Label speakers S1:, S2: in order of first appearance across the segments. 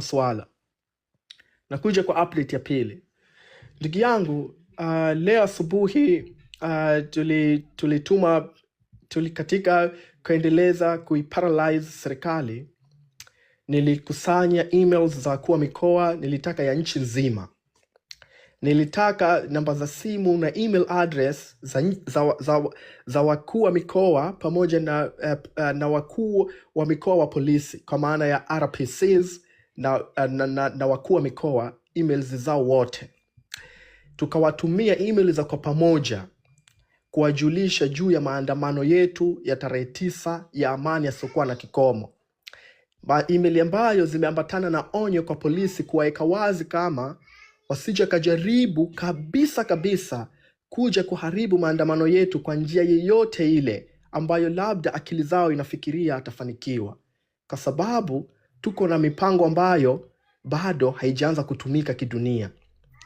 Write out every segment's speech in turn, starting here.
S1: masuala. Nakuja kwa update ya pili. Ndugu yangu, leo asubuhi katika kuendeleza kuiparalyze serikali, nilikusanya emails za wakuu wa mikoa, nilitaka ya nchi nzima. Nilitaka namba za simu na email address za wakuu wa mikoa pamoja na wakuu wa mikoa wa polisi, kwa maana ya RPCs na wakuu wa mikoa, emails zao wote. Tukawatumia email za kwa pamoja kuwajulisha juu ya maandamano yetu ya tarehe 9 ya amani yasiokuwa na kikomo. Email ambayo zimeambatana na onyo kwa polisi kuwaeka wazi kama wasije kajaribu kabisa kuja kuharibu maandamano yetu kwa njia yeyote ile ambayo labda akili zao inafikiria atafanikiwa, kwa sababu tuko na mipango ambayo bado haijaanza kutumika kidunia.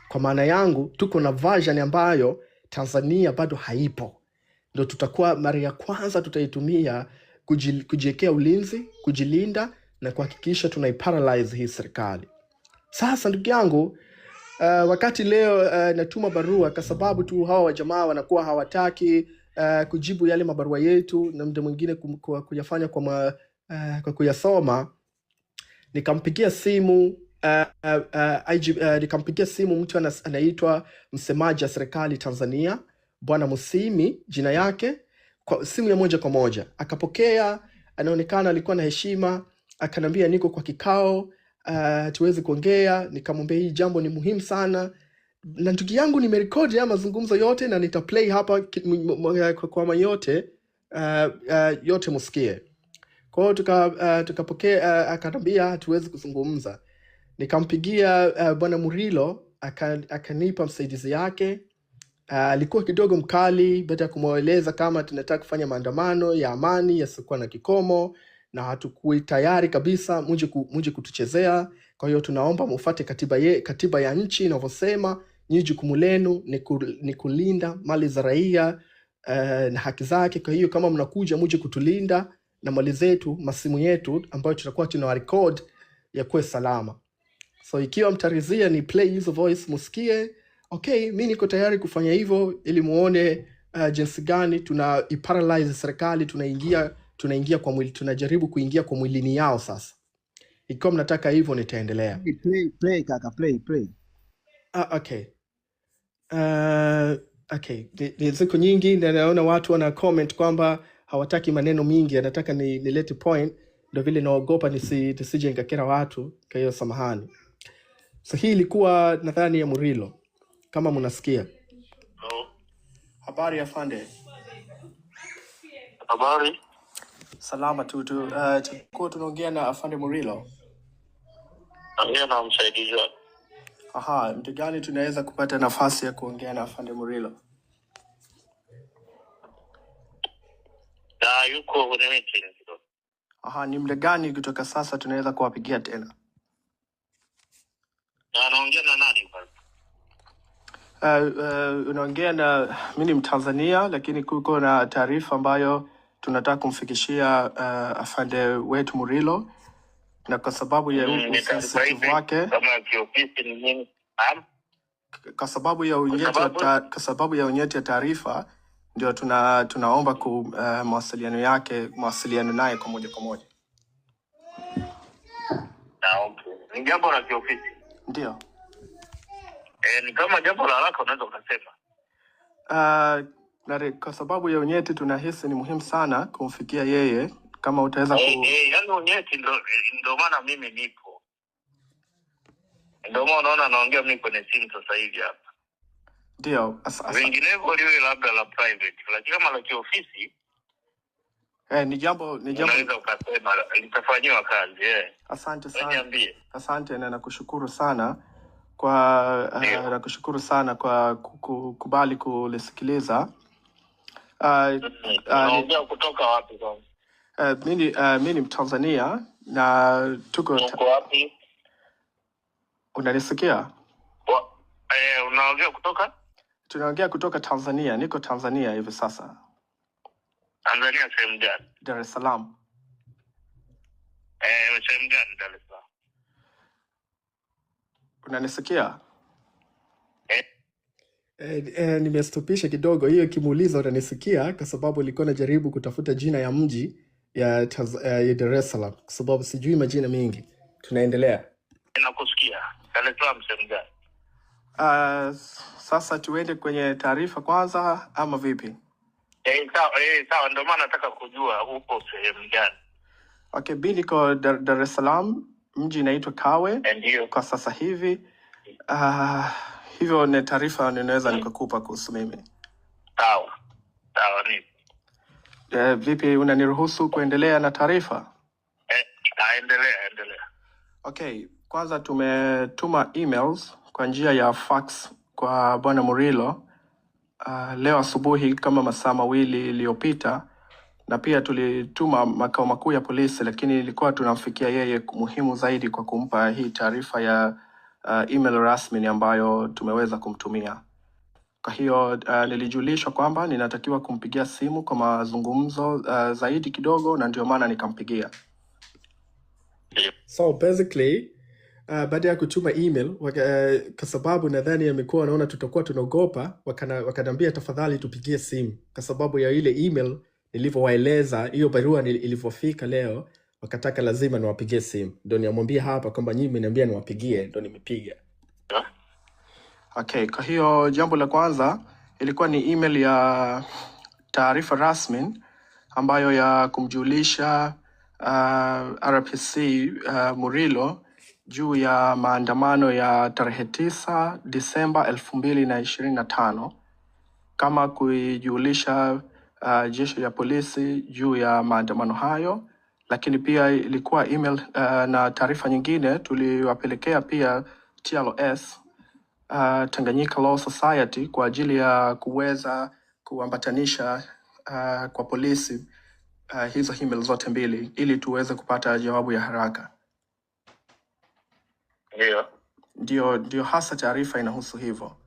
S1: Kwa maana yangu, tuko na version ambayo Tanzania bado haipo. Ndio tutakuwa mara ya kwanza tutaitumia kujiwekea ulinzi, kujilinda na kuhakikisha tunaiparalyze hii serikali. Sasa ndugu yangu, wakati leo natuma barua kwa sababu tu hawa wajamaa wanakuwa hawataki kujibu yale mabarua yetu na muda mwingine kuyafanya kwa kuyasoma, nikampigia simu nikampigia simu mtu anaitwa msemaji wa serikali Tanzania, Bwana Musimi jina yake, kwa simu ya moja kwa moja. Akapokea, anaonekana alikuwa na heshima, akanambia niko kwa kikao, tuwezi kuongea. Nikamwambia hii jambo ni muhimu sana, na ndugu yangu nimerekodi ya mazungumzo yote na nitaplay hapa kwa yote yote musikie. Kwa hiyo tukapokea, akanambia hatuwezi kuzungumza. Nikampigia Bwana Murilo, akanipa msaidizi yake. Alikuwa kidogo mkali baada ya kumweleza kama tunataka kufanya maandamano ya amani yasiokuwa na kikomo na hatukui tayari kabisa muje kutuchezea. Kwa hiyo tunaomba mufuate katiba ya nchi inavyosema, nyinyi jukumu lenu ni kulinda mali za raia na haki zake. Kwa hiyo kama mnakuja muje kutulinda na mali zetu, masimu yetu ambayo tutakuwa tunawarecord yakuwe salama. So ikiwa mtarizia ni play hizo voice musikie, okay, mimi niko tayari kufanya hivyo ili muone jinsi gani tunaiparalyze serikali, tunaingia kwa mwili, tunajaribu kuingia kwa mwilini yao sasa. Ikiwa mnataka hivyo nitaendelea.
S2: Play kaka, play.
S1: Okay. Okay, ni siku nyingi na naona watu wana comment kwamba hawataki maneno mingi, anataka nilete point, ndio vile naogopa nisije nikakera watu, kwa hiyo samahani. So hii ilikuwa nadhani ya Murilo, kama mnasikia.
S3: Hello.
S1: Habari afande.
S3: Habari.
S1: Salama tu. Tulikuwa tunaongea na afande Murilo.
S3: Ongea na msaidizi wako.
S1: Aha, mtu gani tunaweza kupata nafasi ya kuongea na afande Murilo?
S3: Yuko kwenye meeting.
S1: Aha, ni muda gani kutoka sasa tunaweza kuwapigia tena?
S3: Anaongea na nani kwanza?
S1: Unaongea na mimi, ni Mtanzania, lakini kuko na taarifa ambayo tunataka kumfikishia afande wetu Murilo, na kwa sababu ya usensitive wake,
S3: kama kiofisi ni nini?
S1: Kwa sababu ya unyeti ya taarifa, ndio tunaomba mawasiliano naye kwa moja kwa moja.
S3: Okay. Ni jambo la kiofisi?
S1: Ndio.
S3: Ni kama jambo la haraka unaweza ukasema.
S1: Kwa sababu ya unyeti tunahisi ni muhimu sana kumfikia yeye, kama utaweza
S3: yaani unyeti ndio maana mimi nipo. Ndio maana unaona naongea mimi kwenye simu sasa hivi hapa.
S1: Ndio.
S3: Vinginevyo liwe labda la private, lakini kama la kiofisi
S1: ni jambo
S3: unaweza ukasema litafanywa kazi.
S1: Asante sana.
S3: Niambie.
S1: Asante na nakushukuru sana kwa kukubali kulisikiliza.
S3: Unaongea kutoka wapi kwanza?
S1: Mimi ni Mtanzania na tuko
S3: wapi?
S1: Unanisikia?
S3: Unaongea kutoka?
S1: Tunaongea kutoka Tanzania. Niko Tanzania hivi sasa.
S3: Tanzania sehemu gani?
S1: Dar es Salaam.
S3: Sehemu gani Dar es Salaam?
S1: Unanisikia?
S3: Eh,
S1: Nimestopisha kidogo hiyo kimuuliza unanisikia, kwa sababu nilikuwa najaribu kutafuta jina ya mji ya Dar es Salaam, kwa sababu sijui majina mengi. Tunaendelea.
S3: nakusikia. Dar es Salaam sehemu gani?
S1: Sasa tuende kwenye taarifa kwanza ama vipi?
S3: Sawa, ndio maana nataka kujua upo sehemu gani.
S1: Okay, mimi niko Dar es Salaam, mji inaitwa Kawe
S3: Ndio.
S1: kwa sasa hivi. Hivyo ni taarifa ninaweza nikakupa kuhusu mimi.
S3: Sawa ni.
S1: Vipi, unaniruhusu kuendelea na taarifa?
S3: Endelea.
S1: Okay, kwanza tumetuma emails kwa njia ya fax kwa Bwana Murilo leo asubuhi kama masaa mawili iliyopita, na pia tulituma makao makuu ya polisi, lakini ilikuwa tunamfikia yeye muhimu zaidi kwa kumpa hii taarifa ya email rasmi ambayo tumeweza kumtumia. Kwa hiyo nilijulishwa kwamba ninatakiwa kumpigia simu kwa mazungumzo zaidi kidogo, na ndio maana nikampigia. So basically baada ya kutuma email kwa sababu nadhani amekuwa wanaona tutakuwa tunaogopa, wakaniambia tafadhali tupigie simu, kwa sababu ya ile email nilivyowaeleza hiyo barua ilivyofika leo, wakataka lazima niwapigie simu. Ndio niamwambia hapa kwamba nyinyi mmeniambia niwapigie, ndio nimepiga. Okay, kwa hiyo jambo la kwanza ilikuwa ni email ya taarifa rasmi ambayo ya kumjulisha RPC Murilo juu ya maandamano ya tarehe 9 Disemba 2025, kama kuijulisha jeshi ya polisi juu ya maandamano hayo. Lakini pia ilikuwa email na taarifa nyingine tuliwapelekea pia TLS, Tanganyika Law Society, kwa ajili ya kuweza kuambatanisha kwa polisi hizo email zote mbili ili tuweze kupata jawabu ya haraka. Ndio hasa taarifa inahusu hivyo.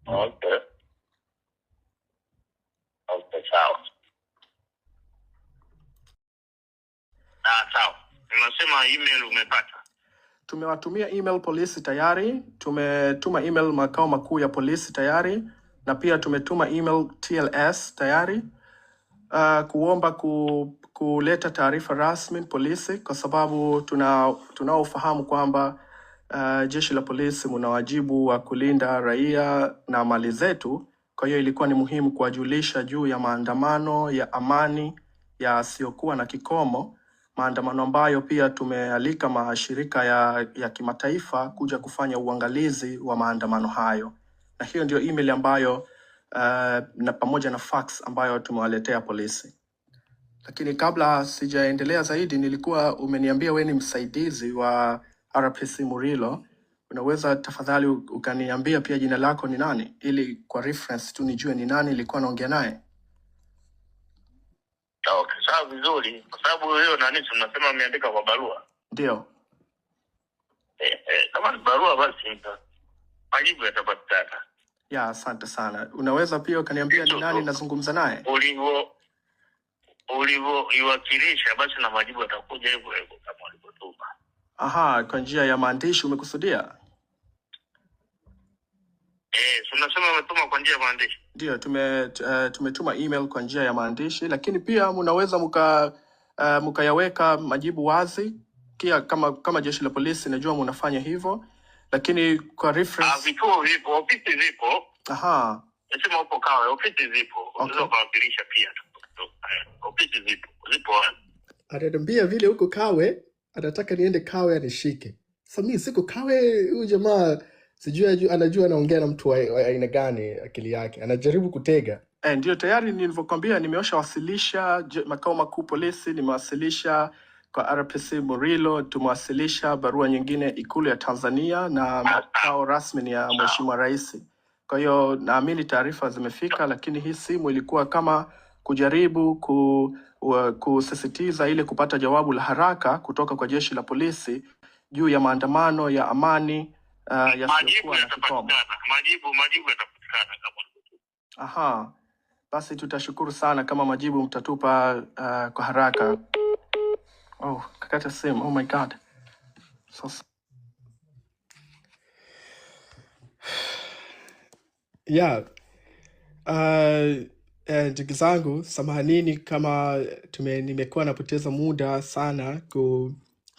S3: Okay, sawa. Sawa. Unasema email umepata?
S1: Tumewatumia email polisi tayari, tumetuma email makao makuu ya polisi tayari, na pia tumetuma email TLS tayari kuomba kuleta taarifa rasmi polisi, kwa sababu tunaofahamu kwamba jeshi la polisi mna wajibu wa kulinda raia na mali zetu. Kwa hiyo ilikuwa ni muhimu kuwajulisha juu ya maandamano ya amani yasiyokuwa na kikomo, maandamano ambayo pia tumealika mashirika ya kimataifa kuja kufanya uangalizi wa maandamano hayo. Na hiyo ndio email ambayo na pamoja na fax ambayo tumewaletea polisi. Lakini kabla sijaendelea zaidi, nilikuwa umeniambia wewe ni msaidizi wa RPC Murilo. Unaweza tafadhali ukaniambia pia jina lako ni nani, ili kwa reference tu nijue ni nani nilikuwa naongea naye?
S3: Okay, sawa, vizuri. Kwa sababu hiyo nani tunasema ameandika kwa barua.
S1: Ndio.
S3: Kama ni barua basi majibu yatapatikana.
S1: Ya, asante sana. Unaweza pia ukaniambia ni nani nazungumza naye?
S3: Ulivyoiwakilisha basi na majibu yatakuja hivyo kama ulivyotuma.
S1: Aha, kwa njia ya maandishi umekusudia?
S3: Tunasema umetuma kwa njia ya maandishi.
S1: Ndio, tumetuma email kwa njia ya maandishi, lakini pia mnaweza mkayaweka majibu wazi kia, kama jeshi la polisi najua mnafanya hivyo, lakini kwa reference
S3: vituo vipo, ofisi zipo.
S1: Aha.
S3: Nasema upo Kawe, ofisi zipo. Unaweza kuwakilisha pia. Ofisi zipo.
S1: Ananiambia vile huko Kawe, anataka niende Kawe anishike. Sasa mimi siko Kawe, huyu jamaa sijui anajua anaongea na mtu wa aina gani, akili yake anajaribu kutega. Ndio tayari nilivyokuambia nimewasilisha makao makuu polisi, nimewasilisha kwa RPC Murilo, tumewasilisha barua nyingine Ikulu ya Tanzania na makao rasmi ya Mheshimiwa Rais. Kwa hiyo naamini taarifa zimefika, lakini hii simu ilikuwa kama kujaribu kusisitiza ile kupata jawabu la haraka kutoka kwa jeshi la polisi juu ya maandamano ya amani yasiyokuwa na kikomo.
S3: Majibu yatapatikana kama.
S1: Aha. Basi tutashukuru sana kama majibu mtatupa kwa haraka. Oh, kakata simu. Oh my God. Sasa yeah. Ndugu zangu, samahanini kama nimekuwa napoteza muda sana ku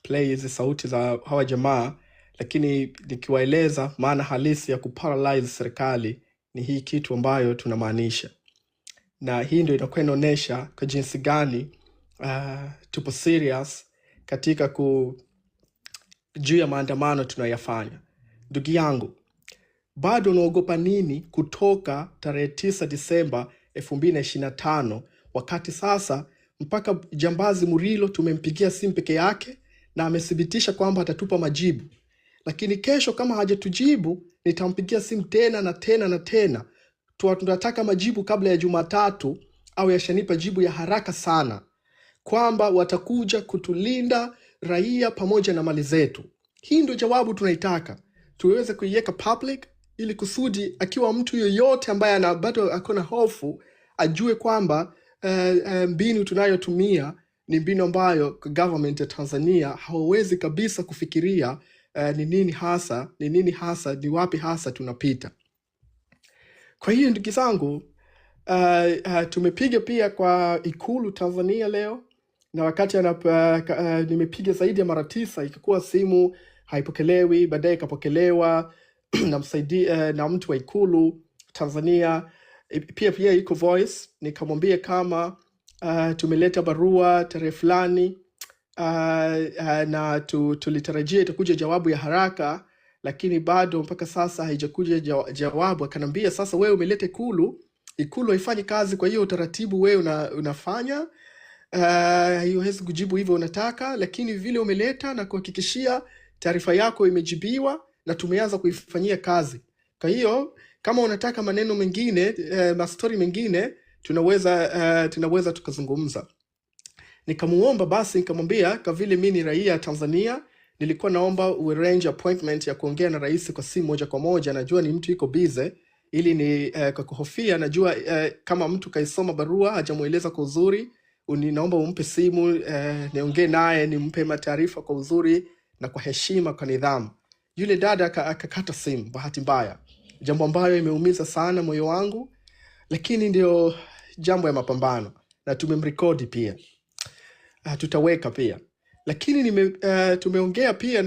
S1: play hizi sauti za hawa jamaa, lakini nikiwaeleza maana halisi ya kuparalyze serikali ni hii kitu ambayo tunamaanisha, na hii ndio inakuwa inaonyesha kwa jinsi gani tupo serious katika juu ya maandamano tunayafanya. Ndugu yangu, bado unaogopa nini kutoka tarehe 9 Disemba 2025 wakati sasa mpaka jambazi Murilo tumempigia simu peke yake na amethibitisha kwamba atatupa majibu, lakini kesho kama hajatujibu nitampigia simu tena na tena na tena. Tunataka majibu kabla ya Jumatatu au yashanipa jibu ya haraka sana kwamba watakuja kutulinda raia pamoja na mali zetu. Hii ndio jawabu tunaitaka tuweze kuiweka public, ili kusudi akiwa mtu yoyote ambaye bado akona hofu ajue kwamba mbinu tunayotumia ni mbinu ambayo government ya Tanzania hawawezi kabisa kufikiria ni nini hasa, ni wapi hasa tunapita. Kwa hiyo ndugu zangu, tumepiga pia kwa Ikulu Tanzania leo, na wakati nimepiga zaidi ya mara 9 ikakuwa simu haipokelewi, baadaye ikapokelewa na mtu wa Ikulu Tanzania. Pia iko voice, nikamwambia kama tumeleta barua tarehe fulani na tulitarajia itakuja jawabu ya haraka, lakini bado mpaka sasa haijakuja jawabu. Akanambia sasa wewe umeleta Ikulu haifanyi kazi, kwa hiyo utaratibu wewe unafanya haiwezi kujibu hivyo unataka, lakini vile umeleta na kuhakikishia taarifa yako imejibiwa na tumeanza kuifanyia kazi. Kwa hiyo kama unataka maneno mengine, mastori mengine, tunaweza tukazungumza. Nikamuomba basi, nikamwambia kwa vile mimi ni raia Tanzania, nilikuwa naomba uarrange appointment ya kuongea na rais kwa simu moja kwa moja. Najua ni mtu yuko busy, ili ni kwa kuhofia, najua kama mtu kaisoma barua hajamueleza kwa uzuri, naomba umpe simu niongee naye, nimpe mataarifa kwa uzuri na kwa heshima, kwa nidhamu. Yule dada akakata simu bahati mbaya, jambo ambayo imeumiza sana moyo wangu, lakini ndio jambo ya mapambano, na tumemrekodi pia, tutaweka pia. Lakini tumeongea pia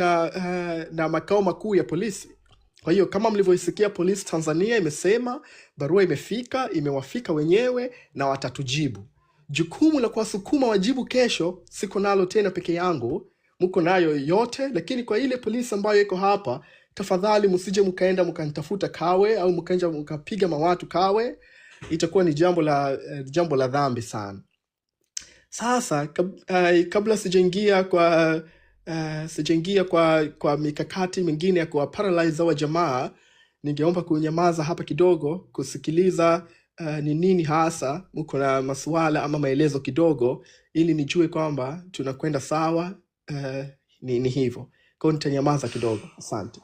S1: na makao makuu ya polisi. Kwa hiyo kama mlivyoisikia, polisi Tanzania imesema barua imefika, imewafika wenyewe na watatujibu. Jukumu la kuwasukuma wajibu kesho siko nalo tena peke yangu, mko nayo yote, lakini kwa ile polisi ambayo iko hapa, tafadhali msije mkaenda mkanitafuta Kawe au mkaenda mkapiga mawatu Kawe, itakuwa ni jambo la dhambi sana. Sasa kabla sijaingia kwa mikakati mingine ya kuwa paralyze wa jamaa, ningeomba kunyamaza hapa kidogo kusikiliza ni nini hasa mko na masuala ama maelezo kidogo, ili nijue kwamba tunakwenda sawa. Ni hivyo. Kwa nitanyamaza kidogo. Asante.